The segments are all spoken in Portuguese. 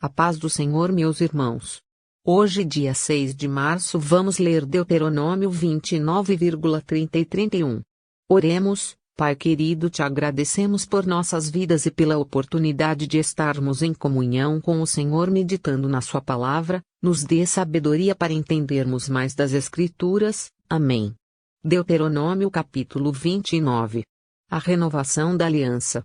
A paz do Senhor, meus irmãos. Hoje, dia 6 de março, vamos ler Deuteronômio 29,30 e 31. Oremos. Pai querido, te agradecemos por nossas vidas e pela oportunidade de estarmos em comunhão com o Senhor meditando na sua palavra. Nos dê sabedoria para entendermos mais das Escrituras. Amém. Deuteronômio capítulo 29. A renovação da aliança.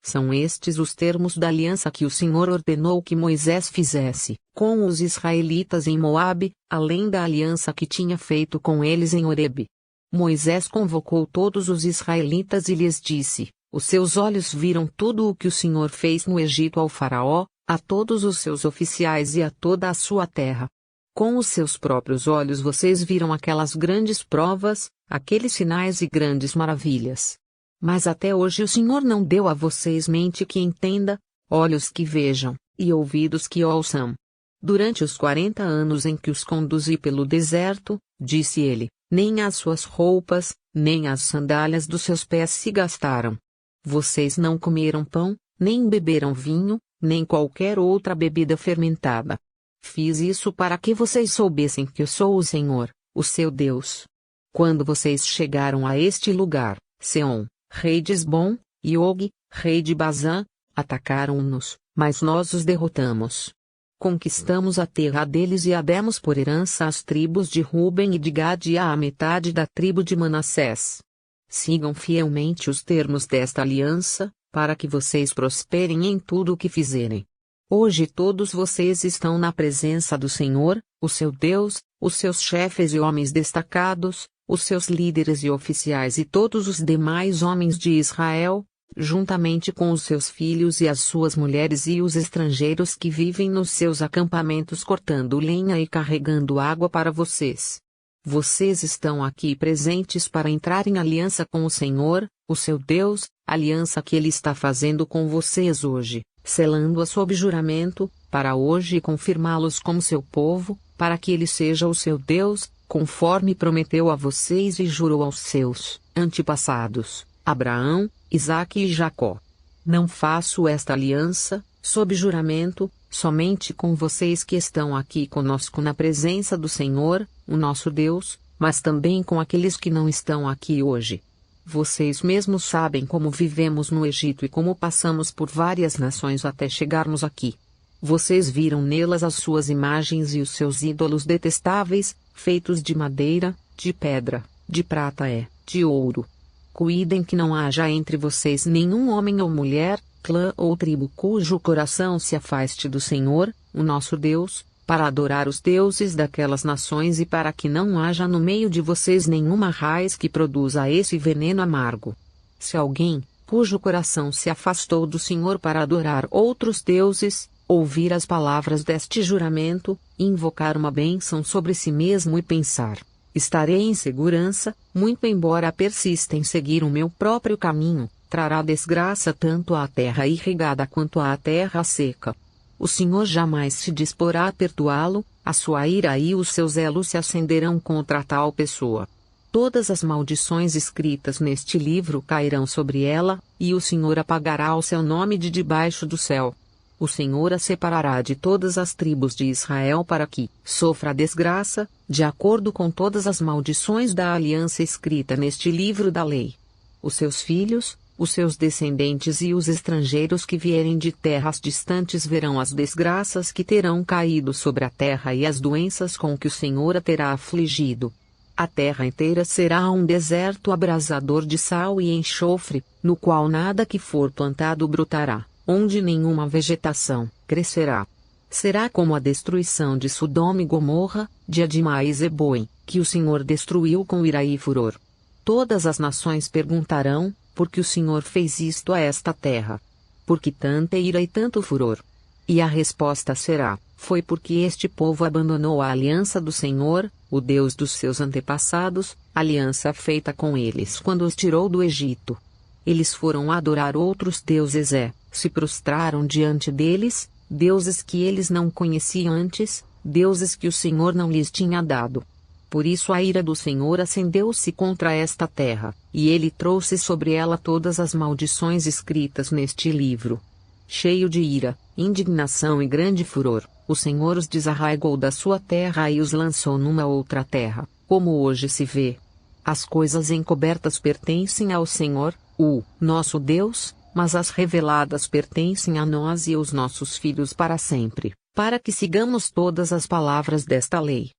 São estes os termos da aliança que o Senhor ordenou que Moisés fizesse com os israelitas em Moabe, além da aliança que tinha feito com eles em Horebe. Moisés convocou todos os israelitas e lhes disse: os seus olhos viram tudo o que o Senhor fez no Egito ao faraó, a todos os seus oficiais e a toda a sua terra. Com os seus próprios olhos vocês viram aquelas grandes provas, aqueles sinais e grandes maravilhas. Mas até hoje o Senhor não deu a vocês mente que entenda, olhos que vejam, e ouvidos que ouçam. Durante os 40 anos em que os conduzi pelo deserto, disse ele, nem as suas roupas, nem as sandálias dos seus pés se gastaram. Vocês não comeram pão, nem beberam vinho, nem qualquer outra bebida fermentada. Fiz isso para que vocês soubessem que eu sou o Senhor, o seu Deus. Quando vocês chegaram a este lugar, Seom, rei de Esbom, e Og, rei de Bazã, atacaram-nos, mas nós os derrotamos. Conquistamos a terra deles e a demos por herança às tribos de Ruben e de Gad e à metade da tribo de Manassés. Sigam fielmente os termos desta aliança, para que vocês prosperem em tudo o que fizerem. Hoje todos vocês estão na presença do Senhor, o seu Deus, os seus chefes e homens destacados, os seus líderes e oficiais e todos os demais homens de Israel, juntamente com os seus filhos e as suas mulheres e os estrangeiros que vivem nos seus acampamentos cortando lenha e carregando água para vocês. Vocês estão aqui presentes para entrar em aliança com o Senhor, o seu Deus, aliança que Ele está fazendo com vocês hoje, selando-a sob juramento, para hoje confirmá-los como seu povo, para que Ele seja o seu Deus, conforme prometeu a vocês e jurou aos seus antepassados, Abraão, Isaque e Jacó. Não faço esta aliança, sob juramento, somente com vocês que estão aqui conosco na presença do Senhor, o nosso Deus, mas também com aqueles que não estão aqui hoje. Vocês mesmos sabem como vivemos no Egito e como passamos por várias nações até chegarmos aqui. Vocês viram nelas as suas imagens e os seus ídolos detestáveis, feitos de madeira, de pedra, de prata de ouro. Cuidem que não haja entre vocês nenhum homem ou mulher, clã ou tribo cujo coração se afaste do Senhor, o nosso Deus, para adorar os deuses daquelas nações e para que não haja no meio de vocês nenhuma raiz que produza esse veneno amargo. Se alguém, cujo coração se afastou do Senhor para adorar outros deuses, ouvir as palavras deste juramento, invocar uma bênção sobre si mesmo e pensar: estarei em segurança, muito embora persista em seguir o meu próprio caminho, trará desgraça tanto à terra irrigada quanto à terra seca. O Senhor jamais se disporá a perdoá-lo, a sua ira e os seus zelos se acenderão contra tal pessoa. Todas as maldições escritas neste livro cairão sobre ela, e o Senhor apagará o seu nome de debaixo do céu. O Senhor a separará de todas as tribos de Israel para que sofra a desgraça, de acordo com todas as maldições da aliança escrita neste livro da lei. Os seus filhos, os seus descendentes e os estrangeiros que vierem de terras distantes verão as desgraças que terão caído sobre a terra e as doenças com que o Senhor a terá afligido. A terra inteira será um deserto abrasador de sal e enxofre, no qual nada que for plantado brotará, onde nenhuma vegetação crescerá. Será como a destruição de Sodoma e Gomorra, de Admá e Zeboim, que o Senhor destruiu com ira e furor. Todas as nações perguntarão: por que o Senhor fez isto a esta terra? Por que tanta ira e tanto furor? E a resposta será: foi porque este povo abandonou a aliança do Senhor, o Deus dos seus antepassados, aliança feita com eles quando os tirou do Egito. Eles foram adorar outros deuses se prostraram diante deles, deuses que eles não conheciam antes, deuses que o Senhor não lhes tinha dado. Por isso a ira do Senhor acendeu-se contra esta terra, e ele trouxe sobre ela todas as maldições escritas neste livro. cheio de ira, indignação e grande furor, o Senhor os desarraigou da sua terra e os lançou numa outra terra, como hoje se vê. As coisas encobertas pertencem ao Senhor, o nosso Deus, mas as reveladas pertencem a nós e aos nossos filhos para sempre, para que sigamos todas as palavras desta lei.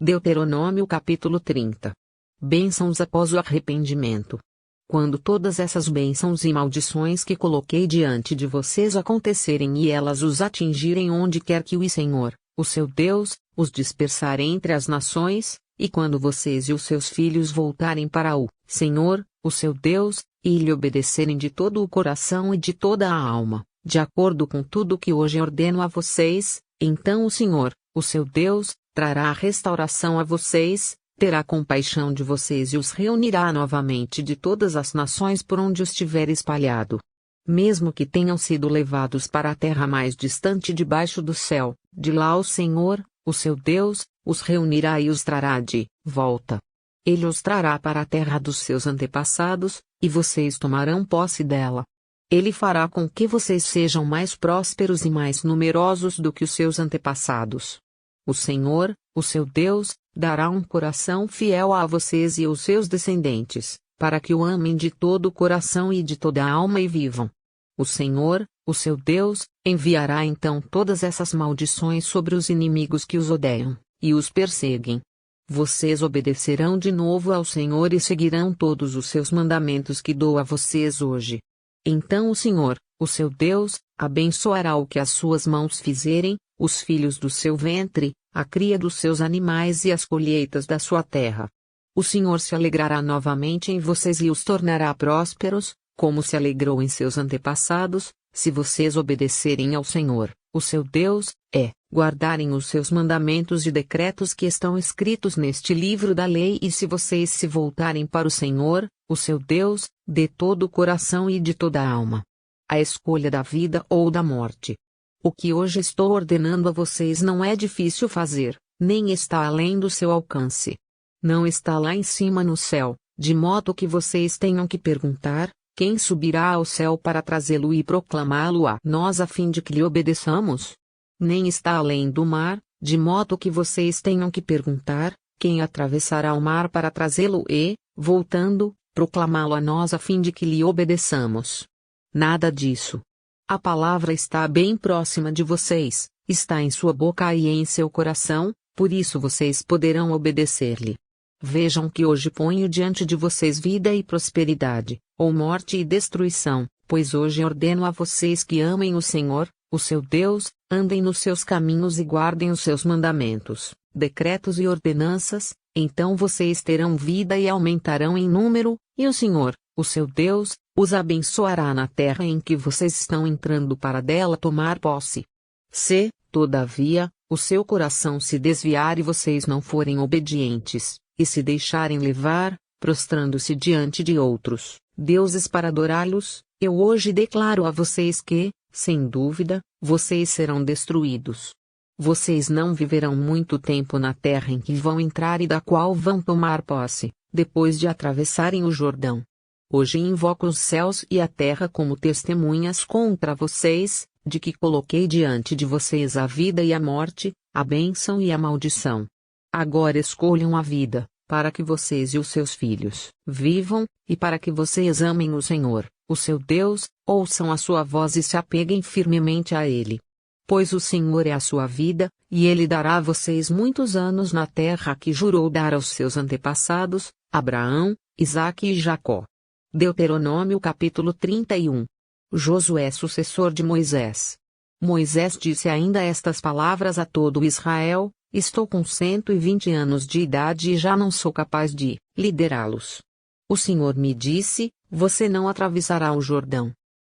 Deuteronômio capítulo 30. Bênçãos após o arrependimento. Quando todas essas bênçãos e maldições que coloquei diante de vocês acontecerem e elas os atingirem onde quer que o Senhor, o seu Deus, os dispersar entre as nações, e quando vocês e os seus filhos voltarem para o Senhor, o seu Deus, e lhe obedecerem de todo o coração e de toda a alma, de acordo com tudo que hoje ordeno a vocês, então o Senhor, o seu Deus, trará a restauração a vocês, terá compaixão de vocês e os reunirá novamente de todas as nações por onde os tiver espalhado. Mesmo que tenham sido levados para a terra mais distante debaixo do céu, de lá o Senhor, o seu Deus, os reunirá e os trará de volta. Ele os trará para a terra dos seus antepassados, e vocês tomarão posse dela. Ele fará com que vocês sejam mais prósperos e mais numerosos do que os seus antepassados. O Senhor, o seu Deus, dará um coração fiel a vocês e aos seus descendentes, para que o amem de todo o coração e de toda a alma e vivam. O Senhor, o seu Deus, enviará então todas essas maldições sobre os inimigos que os odeiam, e os perseguem. Vocês obedecerão de novo ao Senhor e seguirão todos os seus mandamentos que dou a vocês hoje. Então o Senhor, o seu Deus, abençoará o que as suas mãos fizerem, os filhos do seu ventre, a cria dos seus animais e as colheitas da sua terra. O Senhor se alegrará novamente em vocês e os tornará prósperos, como se alegrou em seus antepassados, se vocês obedecerem ao Senhor, o seu Deus, guardarem os seus mandamentos e decretos que estão escritos neste livro da lei e se vocês se voltarem para o Senhor, o seu Deus, de todo o coração e de toda a alma. A escolha da vida ou da morte. O que hoje estou ordenando a vocês não é difícil fazer, nem está além do seu alcance. Não está lá em cima no céu, de modo que vocês tenham que perguntar: quem subirá ao céu para trazê-lo e proclamá-lo a nós a fim de que lhe obedeçamos? Nem está além do mar, de modo que vocês tenham que perguntar: quem atravessará o mar para trazê-lo e, voltando, proclamá-lo a nós a fim de que lhe obedeçamos? Nada disso. A palavra está bem próxima de vocês, está em sua boca e em seu coração, por isso vocês poderão obedecer-lhe. Vejam que hoje ponho diante de vocês vida e prosperidade, ou morte e destruição, pois hoje ordeno a vocês que amem o Senhor, o seu Deus, andem nos seus caminhos e guardem os seus mandamentos, decretos e ordenanças, então vocês terão vida e aumentarão em número, e o Senhor, o seu Deus, os abençoará na terra em que vocês estão entrando para dela tomar posse. Se, todavia, o seu coração se desviar e vocês não forem obedientes, e se deixarem levar, prostrando-se diante de outros deuses para adorá-los, eu hoje declaro a vocês que, sem dúvida, vocês serão destruídos. Vocês não viverão muito tempo na terra em que vão entrar e da qual vão tomar posse, depois de atravessarem o Jordão. Hoje invoco os céus e a terra como testemunhas contra vocês, de que coloquei diante de vocês a vida e a morte, a bênção e a maldição. Agora escolham a vida, para que vocês e os seus filhos vivam, e para que vocês amem o Senhor, o seu Deus, ouçam a sua voz e se apeguem firmemente a Ele. Pois o Senhor é a sua vida, e Ele dará a vocês muitos anos na terra que jurou dar aos seus antepassados, Abraão, Isaque e Jacó. Deuteronômio capítulo 31. Josué sucessor de Moisés. Moisés disse ainda estas palavras a todo Israel: estou com 120 anos de idade e já não sou capaz de liderá-los. O Senhor me disse: você não atravessará o Jordão.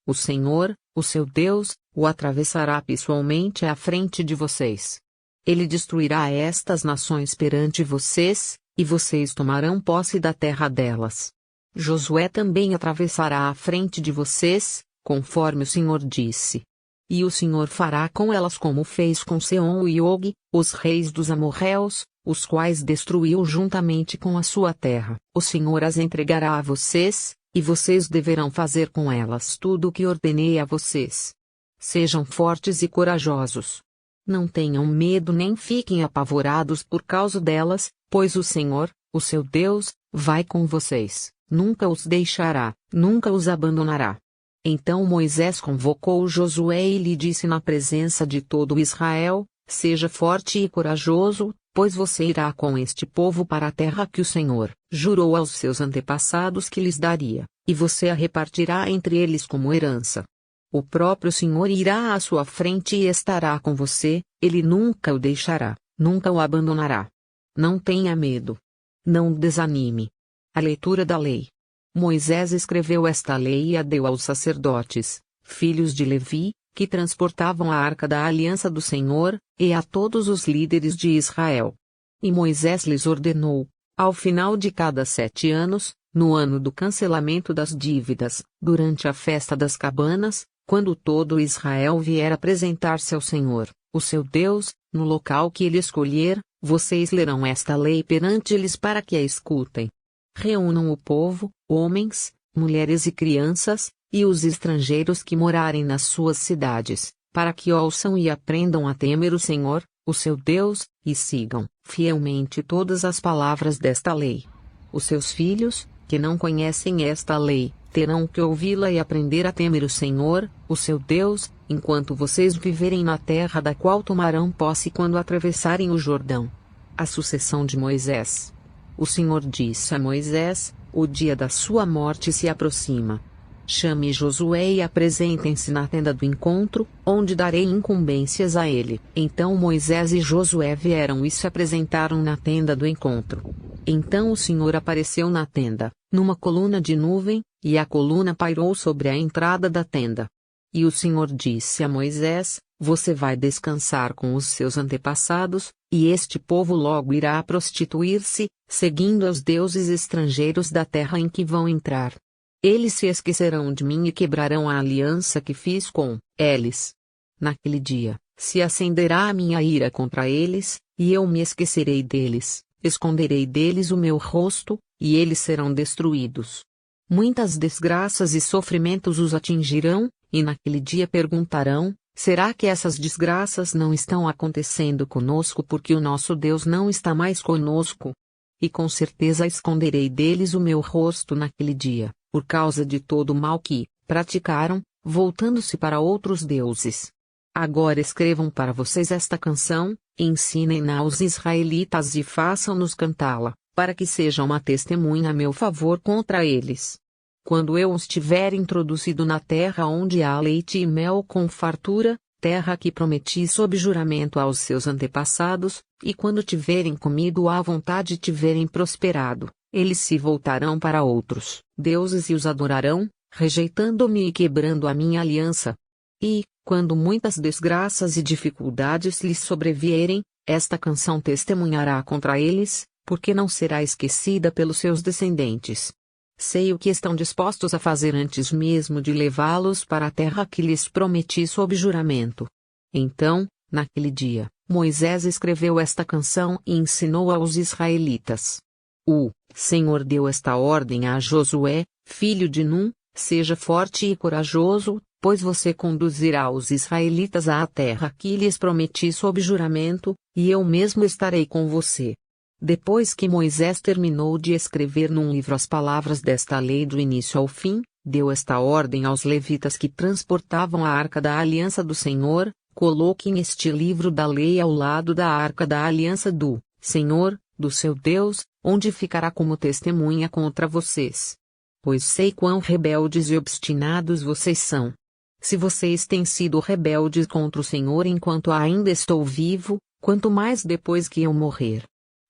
O Senhor, o seu Deus, o atravessará pessoalmente à frente de vocês. Ele destruirá estas nações perante vocês, e vocês tomarão posse da terra delas. Josué também atravessará à frente de vocês, conforme o Senhor disse. E o Senhor fará com elas como fez com Seom e Og, os reis dos amorreus, os quais destruiu juntamente com a sua terra. O Senhor as entregará a vocês, e vocês deverão fazer com elas tudo o que ordenei a vocês. sejam fortes e corajosos. Não tenham medo nem fiquem apavorados por causa delas, pois o Senhor, o seu Deus, vai com vocês, nunca os deixará, nunca os abandonará. Então Moisés convocou Josué e lhe disse na presença de todo Israel: seja forte e corajoso, pois você irá com este povo para a terra que o Senhor jurou aos seus antepassados que lhes daria, e você a repartirá entre eles como herança. O próprio Senhor irá à sua frente e estará com você, ele nunca o deixará, nunca o abandonará. Não tenha medo. Não desanime. A leitura da lei. Moisés escreveu esta lei e a deu aos sacerdotes, filhos de Levi, que transportavam a arca da aliança do Senhor, e a todos os líderes de Israel. E Moisés lhes ordenou, ao final de cada 7 anos, no ano do cancelamento das dívidas, durante a festa das cabanas, quando todo Israel vier apresentar-se ao Senhor, o seu Deus, no local que ele escolher, vocês lerão esta lei perante eles para que a escutem. Reúnam o povo, homens, mulheres e crianças, e os estrangeiros que morarem nas suas cidades, para que ouçam e aprendam a temer o Senhor, o seu Deus, e sigam fielmente todas as palavras desta lei. Os seus filhos, que não conhecem esta lei, terão que ouvi-la e aprender a temer o Senhor, o seu Deus, enquanto vocês viverem na terra da qual tomarão posse quando atravessarem o Jordão. A sucessão de Moisés. O Senhor disse a Moisés: o dia da sua morte se aproxima. Chame Josué e apresentem-se na tenda do encontro, onde darei incumbências a ele. Então Moisés e Josué vieram e se apresentaram na tenda do encontro. Então o Senhor apareceu na tenda, numa coluna de nuvem, e a coluna pairou sobre a entrada da tenda. E o Senhor disse a Moisés: você vai descansar com os seus antepassados, e este povo logo irá prostituir-se, seguindo aos deuses estrangeiros da terra em que vão entrar. Eles se esquecerão de mim e quebrarão a aliança que fiz com eles. Naquele dia, se acenderá a minha ira contra eles, e eu me esquecerei deles, esconderei deles o meu rosto, e eles serão destruídos. Muitas desgraças e sofrimentos os atingirão, e naquele dia perguntarão: será que essas desgraças não estão acontecendo conosco porque o nosso Deus não está mais conosco? E com certeza esconderei deles o meu rosto naquele dia, por causa de todo o mal que praticaram, voltando-se para outros deuses. Agora escrevam para vocês esta canção, ensinem-na aos israelitas e façam-nos cantá-la, para que seja uma testemunha a meu favor contra eles. Quando eu os tiver introduzido na terra onde há leite e mel com fartura, terra que prometi sob juramento aos seus antepassados, e quando tiverem comido à vontade e tiverem prosperado, eles se voltarão para outros deuses e os adorarão, rejeitando-me e quebrando a minha aliança. E, quando muitas desgraças e dificuldades lhes sobrevierem, esta canção testemunhará contra eles, porque não será esquecida pelos seus descendentes. Sei o que estão dispostos a fazer antes mesmo de levá-los para a terra que lhes prometi sob juramento. Então, naquele dia, Moisés escreveu esta canção e ensinou aos israelitas. O Senhor deu esta ordem a Josué, filho de Num: seja forte e corajoso, pois você conduzirá os israelitas à terra que lhes prometi sob juramento, e eu mesmo estarei com você. Depois que Moisés terminou de escrever num livro as palavras desta lei do início ao fim, deu esta ordem aos levitas que transportavam a arca da aliança do Senhor: coloquem este livro da lei ao lado da arca da aliança do Senhor, do seu Deus, onde ficará como testemunha contra vocês. Pois sei quão rebeldes e obstinados vocês são. Se vocês têm sido rebeldes contra o Senhor enquanto ainda estou vivo, quanto mais depois que eu morrer.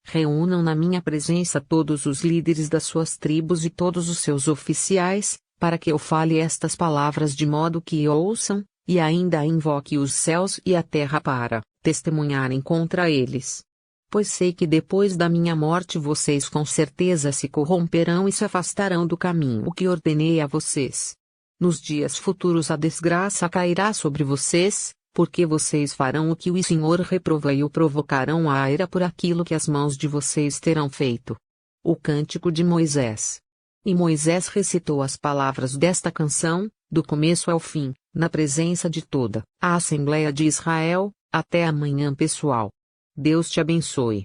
Reúnam na minha presença todos os líderes das suas tribos e todos os seus oficiais, para que eu fale estas palavras de modo que ouçam, e ainda invoque os céus e a terra para testemunharem contra eles. Pois sei que depois da minha morte vocês com certeza se corromperão e se afastarão do caminho que ordenei a vocês. Nos dias futuros a desgraça cairá sobre vocês, porque vocês farão o que o Senhor reprova e o provocarão à ira por aquilo que as mãos de vocês terão feito. O Cântico de Moisés. E Moisés recitou as palavras desta canção, do começo ao fim, na presença de toda a Assembleia de Israel. Até amanhã, pessoal. Deus te abençoe.